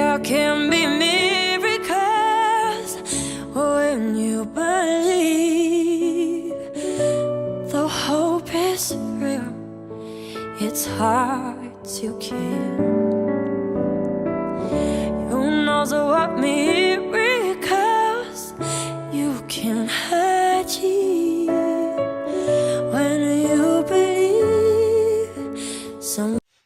There can be miracles when you believe. Though hope is real, it's hard to keep. Who knows what miracles you can achieve when you believe.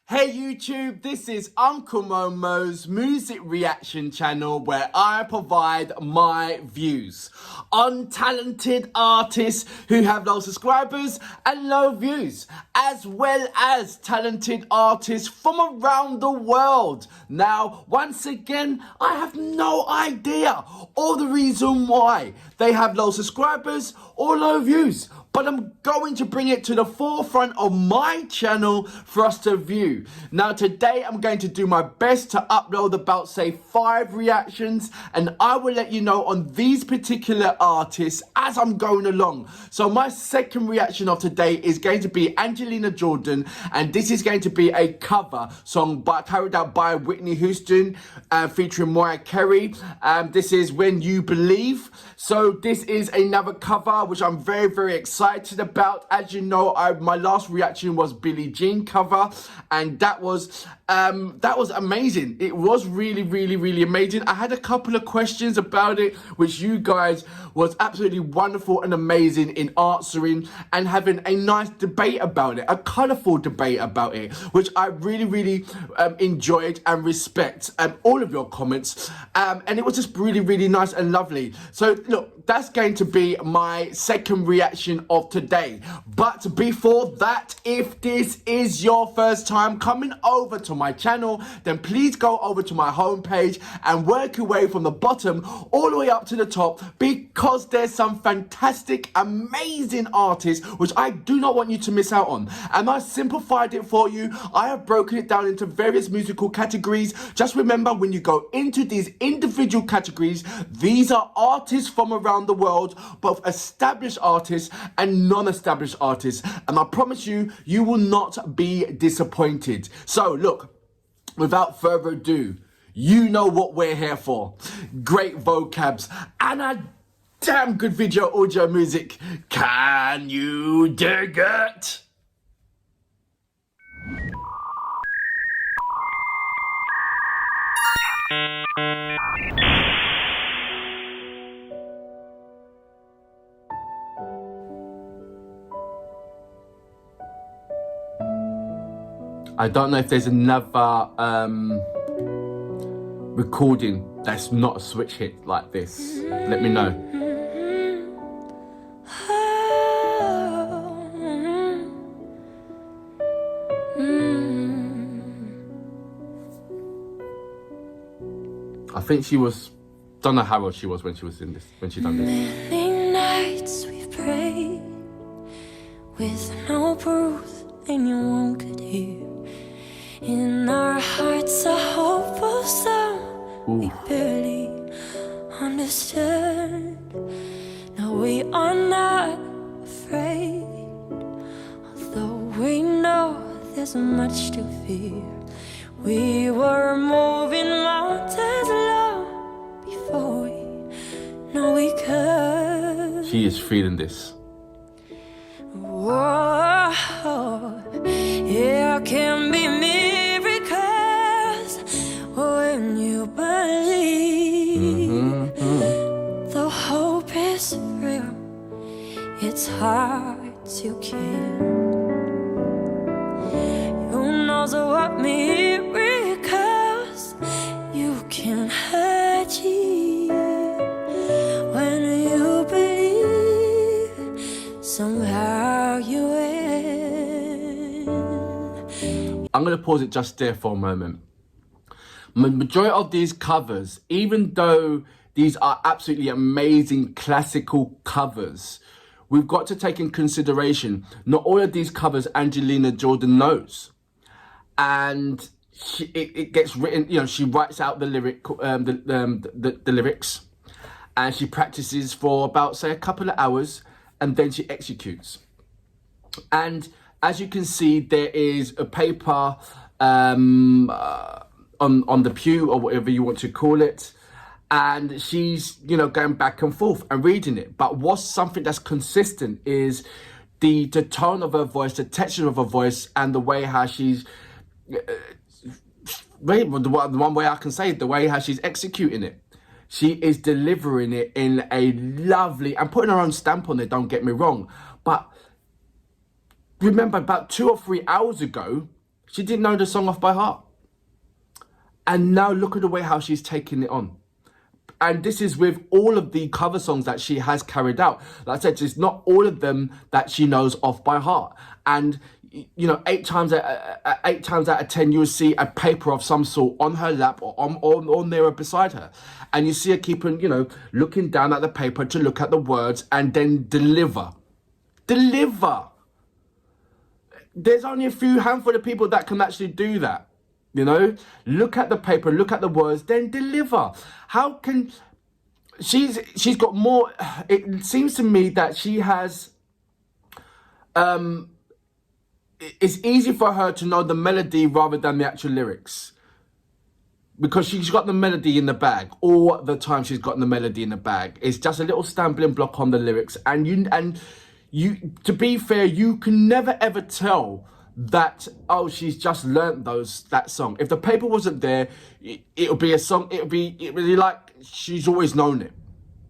Hey YouTube, this is Uncle Momo's music reaction channel where I provide my views on talented artists who have low subscribers and low views, as well as talented artists from around the world. Now, once again, I have no idea or the reason why they have low subscribers or low views, but I'm going to bring it to the forefront of my channel for us to view. Now today I'm going to do my best to upload about say 5 reactions, and I will let you know on these particular artists as I'm going along. So my second reaction of today is going to be Angelina Jordan, and this is going to be a cover song carried out by Whitney Houston featuring Mariah Carey. This is When You Believe. So this is another cover which I'm very, very excited about. As you know, my last reaction was Billie Jean cover, and that was amazing. It was really, really, really amazing. I had a couple of questions about it, which you guys was absolutely wonderful and amazing in answering and having a nice debate about it, a colourful debate about it, which I really, really enjoyed and respect all of your comments. And it was just really, really nice and lovely. So look, that's going to be my second reaction of today. But before that, if this is your first time coming over to my channel, then please go over to my homepage and work your way from the bottom all the way up to the top, because there's some fantastic, amazing artists which I do not want you to miss out on. And I simplified it for you. I have broken it down into various musical categories. Just remember, when you go into these individual categories, these are artists from around the world, both established artists and non-established artists, and I promise you, you will not be disappointed. So look, without further ado, you know what we're here for. Great vocabs and a damn good video audio music. Can you dig it? I don't know if there's another recording that's not a switch hit like this. Let me know. I think she was, don't know how old she was when she was in this, when she done this. Many nights we've prayed with no proof anyone could hear. In our hearts a hopeful sound we barely understood. No, we are not afraid, although we know there's much to fear. We were moving mountains long before we know we could. She is feeling this. Whoa, there can be miracles when you believe. Though hope is real, it's hard to keep. Who knows what miracles you can achieve when you believe somehow you will. I'm going to pause it just there for a moment. Majority of these covers, even though these are absolutely amazing classical covers, we've got to take in consideration not all of these covers Angelina Jordan knows. And it gets written, you know, she writes out the the lyrics, and she practices for about say a couple of hours, and then she executes. And as you can see, there is a paper on the pew or whatever you want to call it, and she's, you know, going back and forth and reading it. But what's something that's consistent is the tone of her voice, the texture of her voice, and the way how she's the one way I can say it, the way how she's executing it. She is delivering it in a lovely, and putting her own stamp on it, don't get me wrong. But remember, about 2 or 3 hours ago, she didn't know the song off by heart. And now look at the way how she's taking it on. And this is with all of the cover songs that she has carried out. Like I said, it's not all of them that she knows off by heart. And, you know, 8 times out of 10, you'll see a paper of some sort on her lap or near her beside her. And you see her keeping, you know, looking down at the paper to look at the words and then deliver. Deliver. There's only a few handful of people that can actually do that. You know, look at the paper, look at the words, then deliver. How can she's got more? It seems to me that she has. It's easy for her to know the melody rather than the actual lyrics, because she's got the melody in the bag all the time. She's got the melody in the bag. It's just a little stumbling block on the lyrics, and you. To be fair, you can never ever tell that, oh, she's just learnt that song. If the paper wasn't there, it'll be a song, it'll be like she's always known it.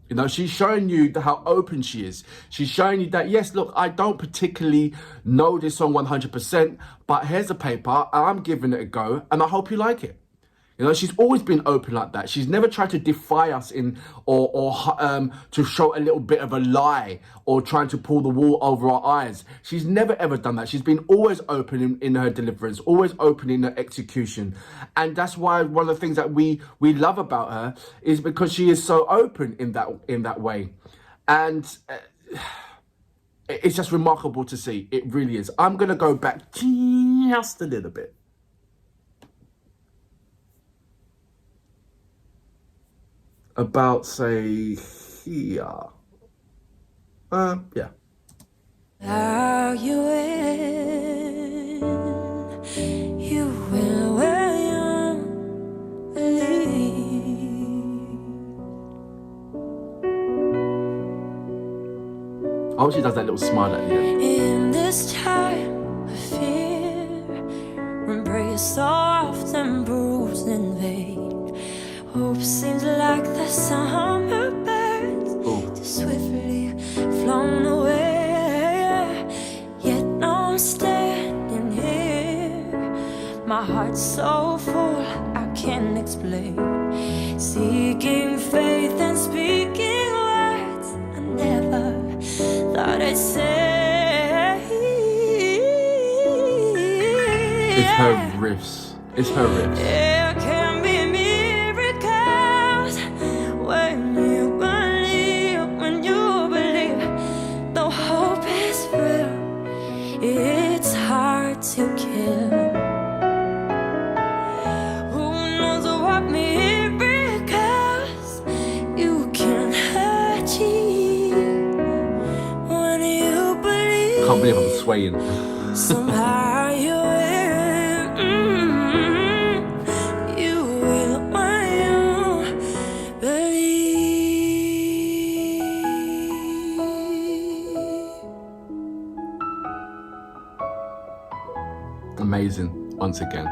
You know, she's showing you how open she is. She's showing you that, yes, look, I don't particularly know this song 100%, but here's a paper, I'm giving it a go, and I hope you like it. You know, she's always been open like that. She's never tried to defy us or to show a little bit of a lie or trying to pull the wool over our eyes. She's never ever done that. She's been always open in her deliverance, always open in her execution. And that's why one of the things that we love about her is because she is so open in that way. And it's just remarkable to see. It really is. I'm going to go back just a little bit. About, say, here. Yeah. Are you in? You will where you believe. Oh, she does that little smile at the end. In this time of fear, when prayer is soft and bruised in vain, hope seems like the summer birds, just swiftly flown away. Yet now I'm standing here, my heart's so full I can't explain, seeking faith and speaking words I never thought I'd say. It's her riffs. It's her riffs. There can be when you believe, the hope is real. It's hard to kill. Who knows what miracles you can achieve when you believe. Can't believe I'm swaying. Somehow you will. You will when you believe. Amazing, once again.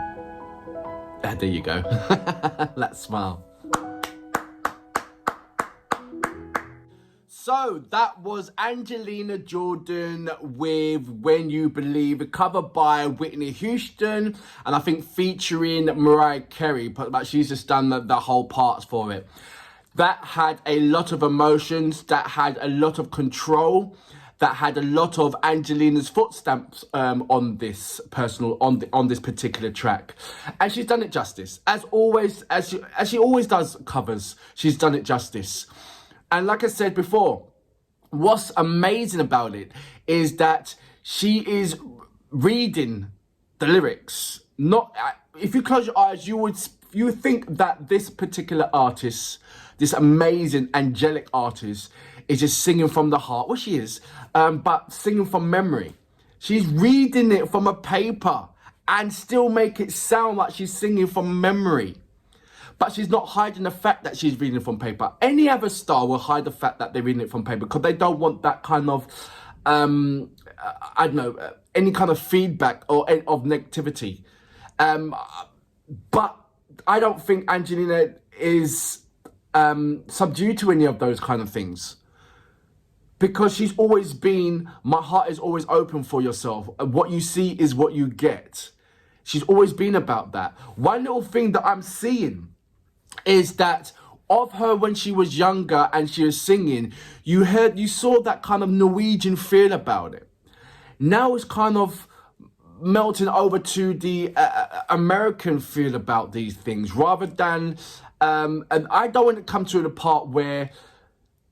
There you go. That smile. So that was Angelina Jordan with When You Believe, covered by Whitney Houston, and I think featuring Mariah Carey, but she's just done the whole parts for it. That had a lot of emotions, that had a lot of control, that had a lot of Angelina's footsteps on this particular track, and she's done it justice. As always, as she always does covers, she's done it justice. And like I said before, what's amazing about it is that she is reading the lyrics. Not, if you close your eyes, you would think that this particular artist, this amazing angelic artist, is just singing from the heart. Well, she is, but singing from memory. She's reading it from a paper and still make it sound like she's singing from memory. But she's not hiding the fact that she's reading from paper. Any other star will hide the fact that they're reading it from paper because they don't want that kind of, I don't know, any kind of feedback or of negativity. But I don't think Angelina is subdued to any of those kind of things. Because she's always been, my heart is always open for yourself. What you see is what you get. She's always been about that. One little thing that I'm seeing is that of her when she was younger and she was singing, you saw that kind of Norwegian feel about it. Now it's kind of melting over to the American feel about these things rather than, and I don't want to come to the part where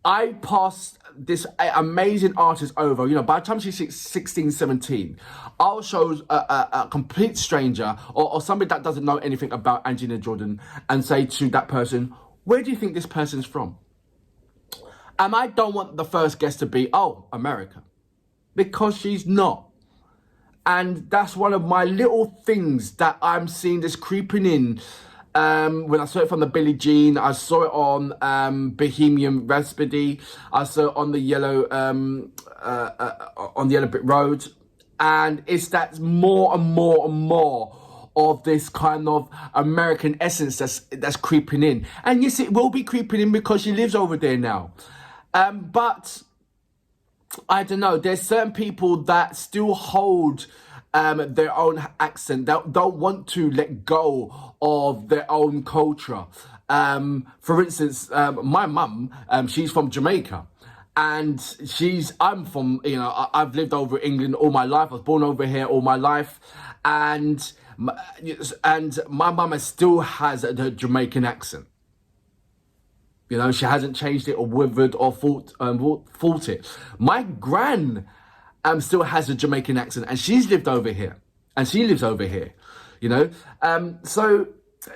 I pass this amazing artist over, you know, by the time she's 16, 17, I'll show a complete stranger or somebody that doesn't know anything about Angelina Jordan and say to that person, where do you think this person's from? And I don't want the first guess to be, oh, America, because she's not. And that's one of my little things that I'm seeing this creeping in. When I saw it from the Billie Jean, I saw it on Bohemian Rhapsody, I saw it on the Yellow Brick Road, and it's that more and more and more of this kind of American essence that's creeping in. And yes, it will be creeping in because she lives over there now. But I don't know, there's certain people that still hold their own accent. They don't want to let go of their own culture. For instance, my mum, she's from Jamaica. And I'm from, you know, I've lived over in England all my life. I was born over here all my life. And my mum still has the Jamaican accent. You know, she hasn't changed it or withered or fought it. My gran still has a Jamaican accent, and she's lived over here, and she lives over here. You know, so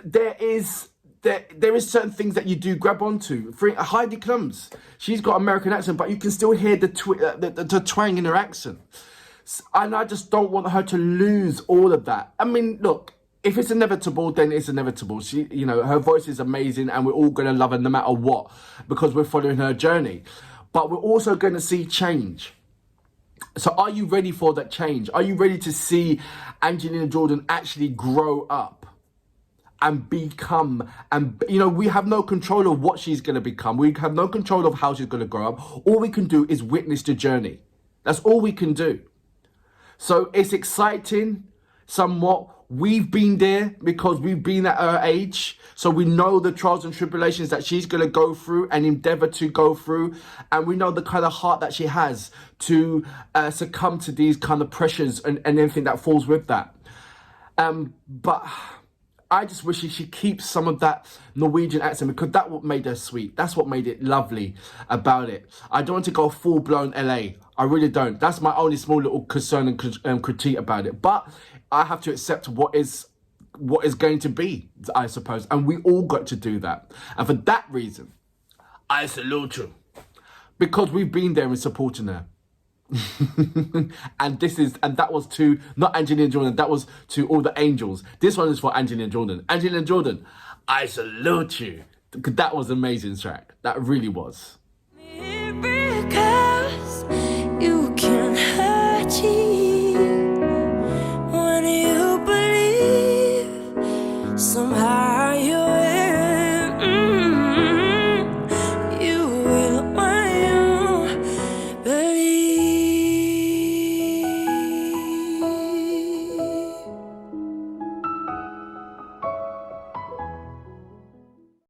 there is certain things that you do grab onto. For Heidi Klum's, she's got American accent, but you can still hear the twang in her accent, and I just don't want her to lose all of that. I mean, look. If it's inevitable, then it's inevitable. She, you know, her voice is amazing and we're all going to love her no matter what because we're following her journey. But we're also going to see change. So are you ready for that change? Are you ready to see Angelina Jordan actually grow up and become, and, you know, we have no control of what she's going to become. We have no control of how she's going to grow up. All we can do is witness the journey. That's all we can do. So it's exciting somewhat. We've been there because we've been at her age. So we know the trials and tribulations that she's going to go through and endeavor to go through. And we know the kind of heart that she has to succumb to these kind of pressures and anything that falls with that. But I just wish she keeps some of that Norwegian accent because that's what made her sweet. That's what made it lovely about it. I don't want to go full-blown LA. I really don't. That's my only small little concern and critique about it. But I have to accept what is going to be, I suppose. And we all got to do that. And for that reason, I salute you. Because we've been there and supporting her. and that was to, not Angelina Jordan, that was to all the angels. This one is for Angelina Jordan. Angelina Jordan, I salute you. That was an amazing track. That really was.